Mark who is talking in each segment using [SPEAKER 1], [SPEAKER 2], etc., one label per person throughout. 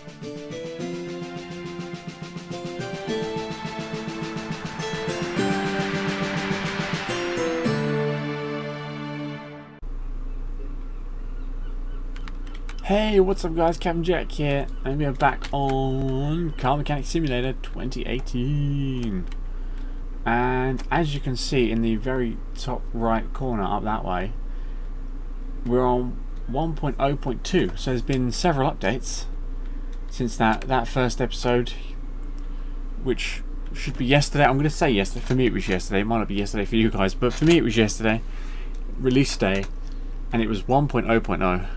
[SPEAKER 1] Hey, what's up guys, Captain Jack here, and we are back on Car Mechanic Simulator 2018. And as you can see in the very top right corner up that way, we're on 1.0.2, so there's been several updates since that first episode, which should be yesterday. I'm going to say yesterday. For me it was yesterday, it might not be yesterday for you guys, but for me it was yesterday, release day, and it was 1.0.0.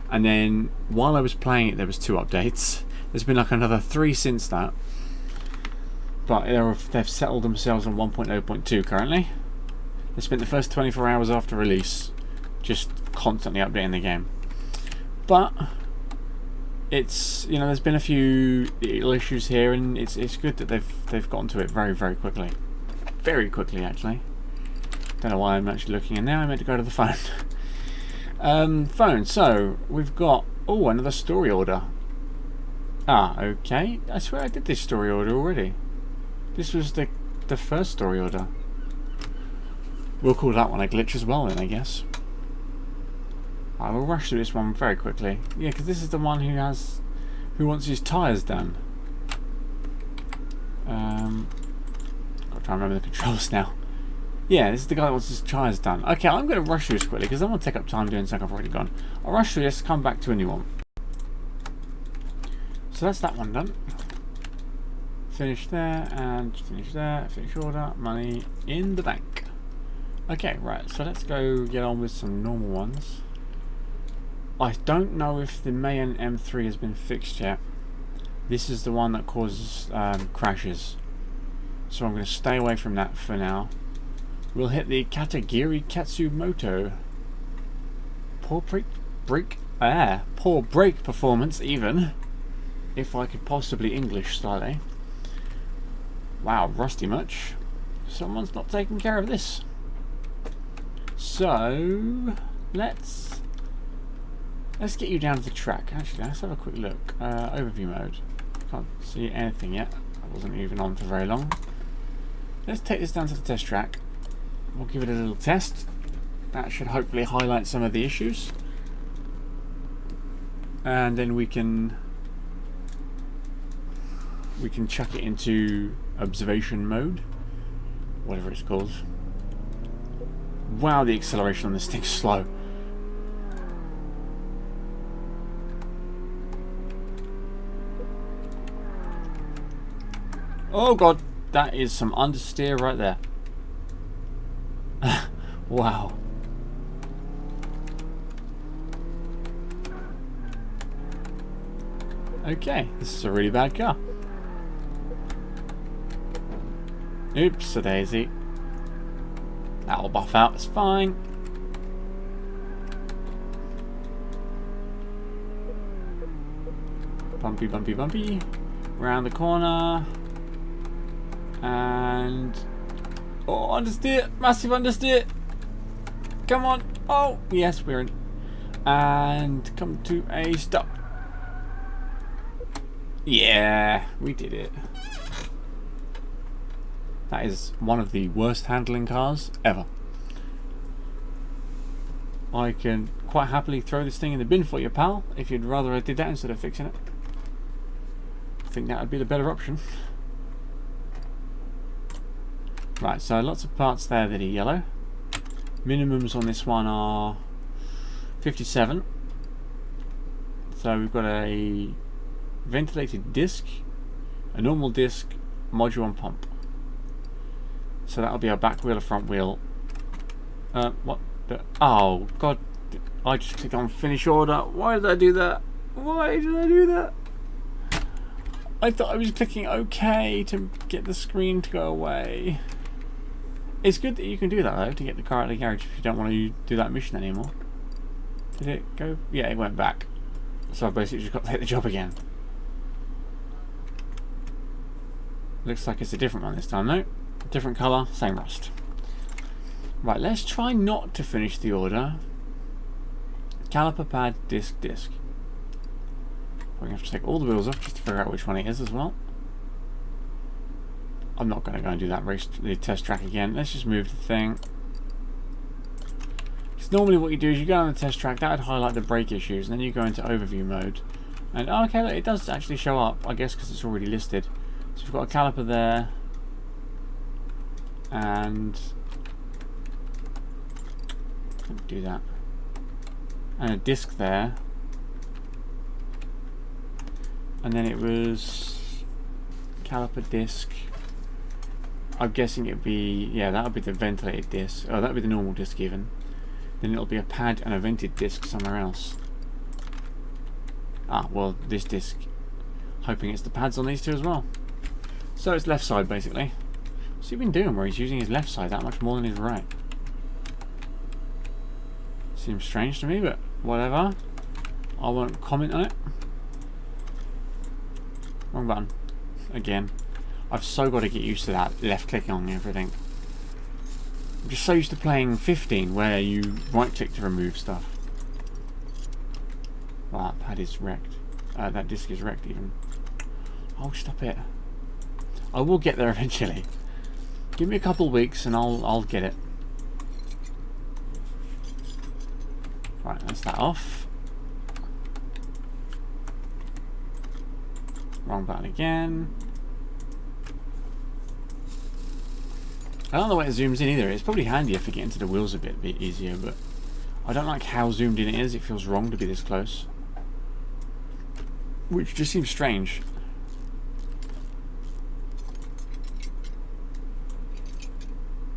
[SPEAKER 1] And then while I was playing it, there was 2 updates. There's been like another 3 since that, but they've settled themselves on 1.0.2 currently. They spent the first 24 hours after release just constantly updating the game. But it's, you know, there's been a few little issues here, and it's good that they've gotten to it very quickly, actually. Don't know why I'm actually looking, and now I meant to go to the phone. Phone. So we've got another story order. Okay. I swear I did this story order already. This was the first story order. We'll call that one a glitch as well then, I guess. I will rush through this one very quickly. Yeah, because this is the one who wants his tyres done. Got to try and remember the controls now. Yeah, this is the guy that wants his tyres done. Okay, I'm going to rush through this quickly because I don't want to take up time doing something I've already gone. I'll rush through this, come back to a new one. So that's that one done. Finish there, and finish there, finish order, money in the bank. Okay, right, so let's go get on with some normal ones. I don't know if the Mayan M3 has been fixed yet. This is the one that causes crashes. So I'm going to stay away from that for now. We'll hit the Katagiri Katsumoto. Poor brake performance even. If I could possibly English slightly. Wow, rusty much. Someone's not taking care of this. So let's get you down to the track. Actually, let's have a quick look. Overview mode. Can't see anything yet. I wasn't even on for very long. Let's take this down to the test track. We'll give it a little test. That should hopefully highlight some of the issues. And then we can chuck it into observation mode. Whatever it's called. Wow, the acceleration on this thing's slow. Oh god, that is some understeer right there. Wow. Okay, this is a really bad car. Oops, a daisy. That'll buff out, it's fine. Bumpy, bumpy, bumpy. Round the corner. And... oh, understeer! Massive understeer! Come on! Oh, yes, we're in. And come to a stop. Yeah, we did it. That is one of the worst handling cars ever. I can quite happily throw this thing in the bin for you, pal, if you'd rather I did that instead of fixing it. I think that would be the better option. Right, so lots of parts there that are yellow. Minimums on this one are 57. So we've got a ventilated disc, a normal disc, module and pump. So that'll be our back wheel or front wheel. What the... oh god, I just clicked on finish order. Why did I do that? Why did I do that? I thought I was clicking OK to get the screen to go away. It's good that you can do that though, to get the car out of the garage if you don't want to do that mission anymore. Did it go? Yeah, it went back. So I basically just got to take the job again. Looks like it's a different one this time though. Different colour, same rust. Right, let's try not to finish the order. Caliper pad, disc. We're going to have to take all the wheels off just to figure out which one it is as well. I'm not going to go and do that the test track again. Let's just move the thing. Because normally what you do is you go on the test track, that would highlight the brake issues, and then you go into overview mode. And oh, okay, look, it does actually show up, I guess because it's already listed. So we've got a caliper there. And do that. And a disc there. And then it was caliper disc. I'm guessing it'd be, yeah, that would be the ventilated disc. Oh, that would be the normal disc even. Then it'll be a pad and a vented disc somewhere else. Ah, well, this disc. Hoping it's the pads on these two as well. So it's left side basically. What's he been doing where he's using his left side that much more than his right? Seems strange to me, but whatever. I won't comment on it. Wrong button. Again. I've so got to get used to that left clicking on everything. I'm just so used to playing 15 where you right click to remove stuff. Wow, that pad is wrecked. That disc is wrecked even. Oh, stop it. I will get there eventually. Give me a couple of weeks and I'll get it. Right, that's that off. Wrong button again. I don't know why it zooms in either. It's probably handier for getting to the wheels a bit easier, but I don't like how zoomed in it is. It feels wrong to be this close. Which just seems strange.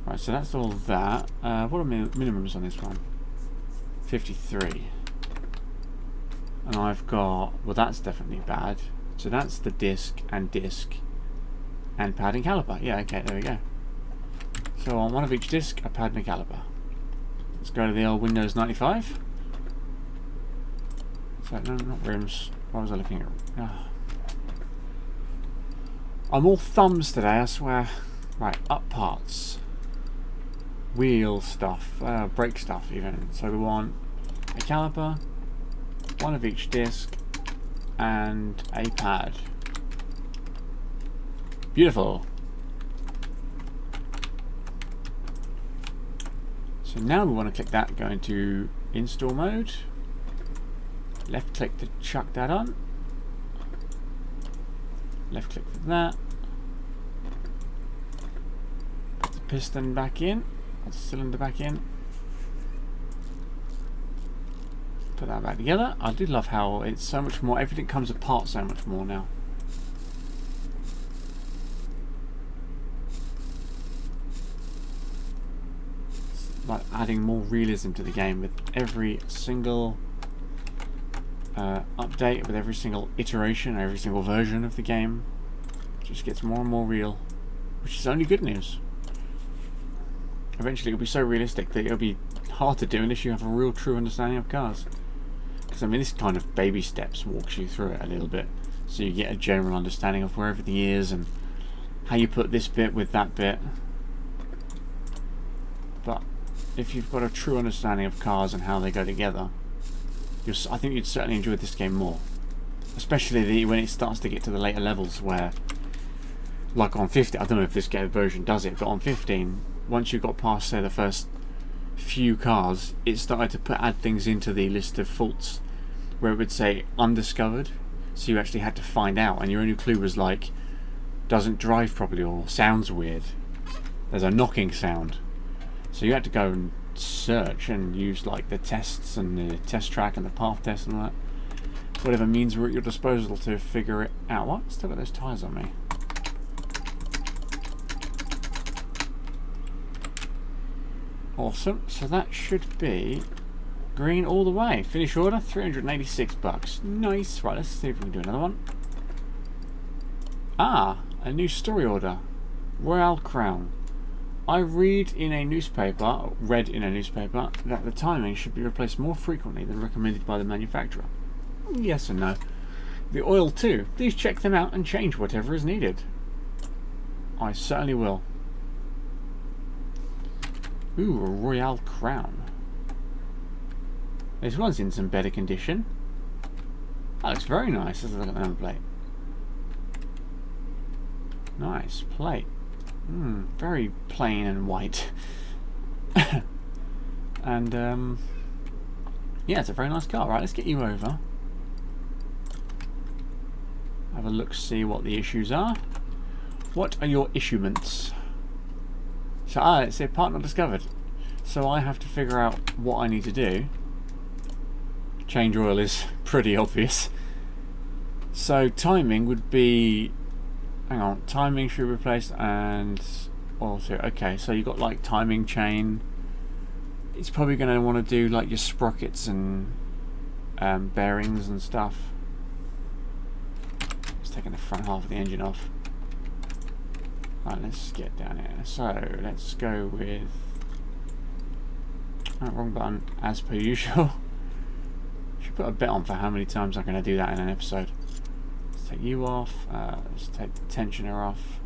[SPEAKER 1] Right, so that's all that. What are minimums on this one? 53. And I've got, well, that's definitely bad. So that's the disc and pad and caliper. Yeah, okay, there we go. So on one of each disc, a pad and a caliper. Let's go to the old Windows 95. So, no, not rims. What was I looking at? Oh. I'm all thumbs today, I swear. Right, up parts. Wheel stuff. Brake stuff even. So we want a caliper, one of each disc, and a pad. Beautiful. So now we want to click that, go into install mode. Left click to chuck that on. Left click for that. Put the piston back in. Put the cylinder back in. Put that back together. I do love how it's so much more, everything comes apart so much more now. It's like adding more realism to the game with every single update, with every single iteration, every single version of the game. It just gets more and more real, which is only good news. Eventually it'll be so realistic that it'll be hard to do unless you have a real true understanding of cars. Because I mean, this kind of baby steps walks you through it a little bit, so you get a general understanding of where everything is and how you put this bit with that bit. But if you've got a true understanding of cars and how they go together, I think you'd certainly enjoy this game more. Especially when it starts to get to the later levels where, like on 15, I don't know if this version does it, but on 15, once you got past, say, the first few cars, it started to add things into the list of faults where it would say undiscovered, so you actually had to find out, and your only clue was like, doesn't drive properly or sounds weird. There's a knocking sound. So you had to go and search and use like the tests and the test track and the path test and all that. Whatever means were at your disposal to figure it out. What? Still got those tyres on me. Awesome. So that should be green all the way. Finish order, $386. Nice. Right, let's see if we can do another one. Ah, a new story order. Royale Crown. I read in a newspaper that the timing should be replaced more frequently than recommended by the manufacturer. Yes and no. The oil too. Please check them out and change whatever is needed. I certainly will. Ooh, a Royale Crown. This one's in some better condition. That looks very nice. Let's look at the number plate. Nice plate. Very plain and white. And yeah, it's a very nice car. Right, let's get you over. Have a look, see what the issues are. What are your issuements? So, it's a part not discovered. So I have to figure out what I need to do. Change oil is pretty obvious. So timing would be... Hang on, timing should be replaced and also... Okay, so you've got like timing chain. It's probably going to want to do like your sprockets and bearings and stuff. It's taking the front half of the engine off. Right, let's get down here. So let's go with... Oh, wrong button, as per usual. Should put a bet on for how many times I'm going to do that in an episode. Let's take you off. Let's take the tensioner off.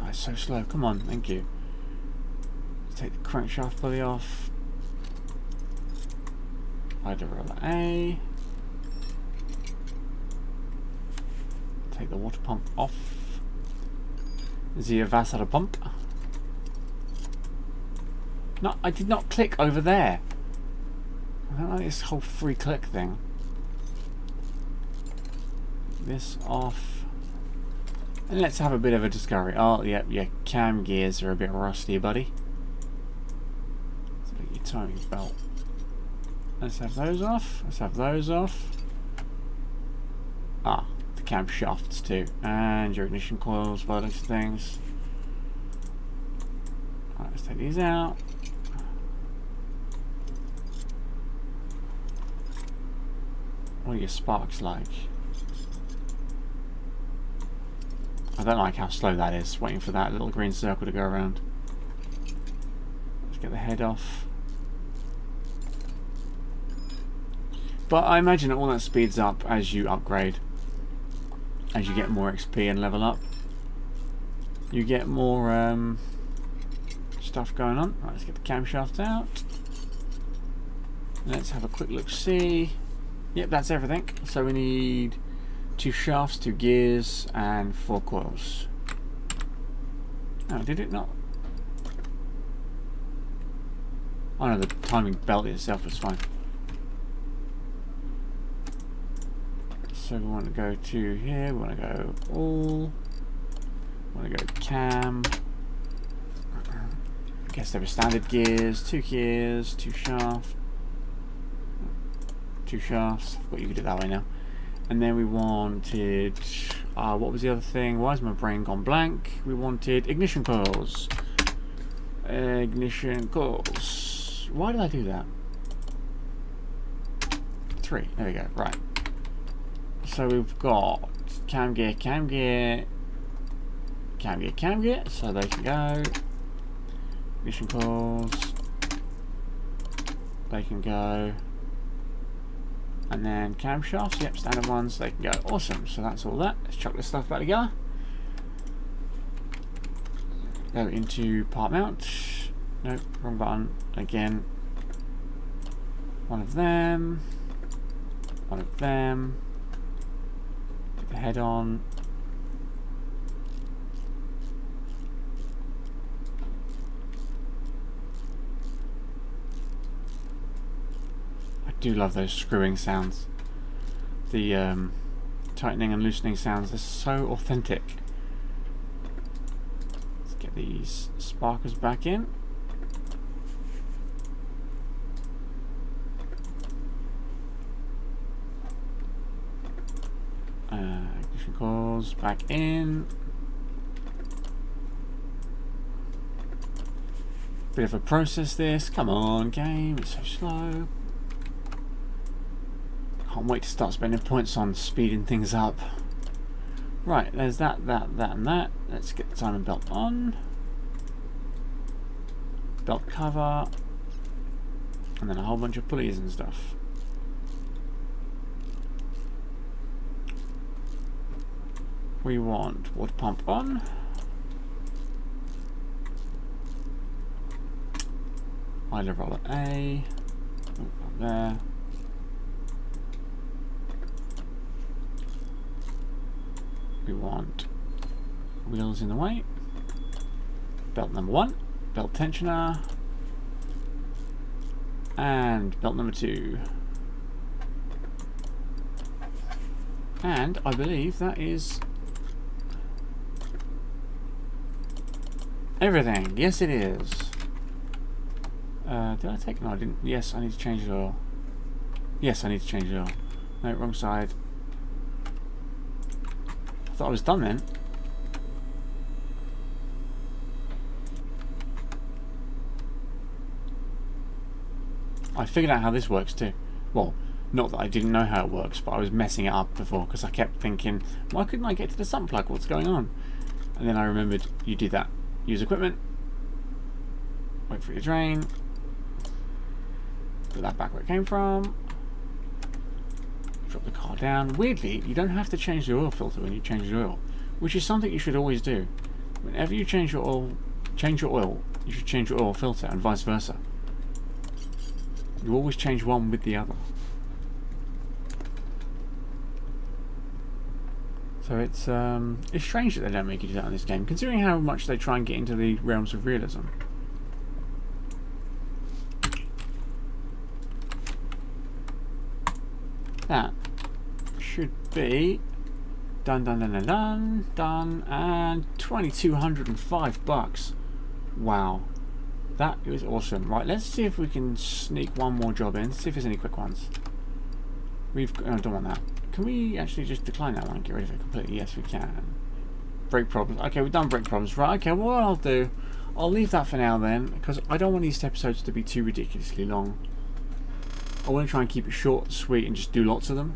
[SPEAKER 1] Oh, it's so slow. Come on, thank you. Let's take the crankshaft pulley off. Idler roller A. Take the water pump off. The Vassar pump. No, I did not click over there. I don't like this whole free click thing. This off. And let's have a bit of a discovery. Oh, yep, your cam gears are a bit rusty, buddy. Let's look at your timing belt. Let's have those off. Let's have those off. Ah, the camshafts too. And your ignition coils by those things. Alright, let's take these out. What are your sparks like? I don't like how slow that is, waiting for that little green circle to go around. Let's get the head off. But I imagine all that speeds up as you upgrade. As you get more XP and level up. You get more stuff going on. Right, let's get the camshafts out. Let's have a quick look see. Yep, that's everything. So we need 2 shafts, 2 gears, and 4 coils. Oh, did it not? Oh no, the timing belt itself was fine. So we want to go to here, we want to go all, we want to go cam. I guess there were standard gears, 2 gears, 2 shafts. 2 shafts, I forgot you could do it that way now. And then we wanted, what was the other thing? Why has my brain gone blank? We wanted ignition coils. Ignition coils. Why did I do that? 3, there we go, right. So we've got cam gear, cam gear, cam gear, cam gear, so they can go. Ignition coils, they can go. And then camshafts, yep, standard ones, they can go. Awesome, so that's all that. Let's chuck this stuff back together. Go into part mount. Nope, wrong button. Again. One of them. One of them. Put the head on. I do love those screwing sounds. The tightening and loosening sounds, they're so authentic. Let's get these sparkers back in. Ignition coils back in. Bit of a process this. Come on, game, it's so slow. Can't wait to start spending points on speeding things up. Right, there's that, and that. Let's get the timing belt on. Belt cover. And then a whole bunch of pulleys and stuff. We want water pump on. Idler roller A. Ooh. there. We want wheels in the way. Belt number 1, belt tensioner, and belt number 2. And I believe that is everything. Yes, it is. Did I take? No, I didn't. Yes, I need to change the oil. Yes, I need to change the oil. No, wrong side. I thought I was done then. I figured out how this works too. Well, not that I didn't know how it works, but I was messing it up before because I kept thinking, why couldn't I get to the sump plug? What's going on? And then I remembered you do that. Use equipment. Wait for your drain. Put that back where it came from. Drop the car down. Weirdly, you don't have to change the oil filter when you change the oil, which is something you should always do. Whenever you change your oil, you should change your oil filter and vice versa. You always change one with the other. So it's strange that they don't make you do that in this game, considering how much they try and get into the realms of realism. That should be done, and $2,205. Wow, that is awesome. Right, let's see if we can sneak one more job in. See if there's any quick ones. We've I don't want that. Can we actually just decline that one and get rid of it completely? Yes, we can. Brake problems. Okay, we've done brake problems. Right, okay, well, what I'll do, I'll leave that for now then, because I don't want these episodes to be too ridiculously long. I want to try and keep it short, sweet, and just do lots of them.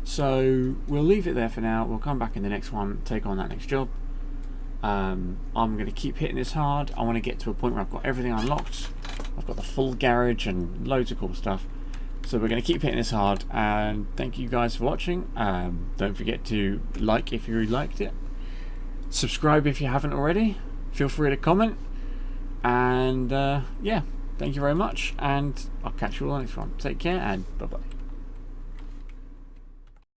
[SPEAKER 1] So we'll leave it there for now. We'll come back in the next one, take on that next job. I'm going to keep hitting this hard. I want to get to a point where I've got everything unlocked. I've got the full garage and loads of cool stuff. So we're going to keep hitting this hard, and thank you guys for watching. Don't forget to like if you liked it. Subscribe if you haven't already. Feel free to comment. And yeah, thank you very much, and I'll catch you all on the next one. Take care, and bye-bye.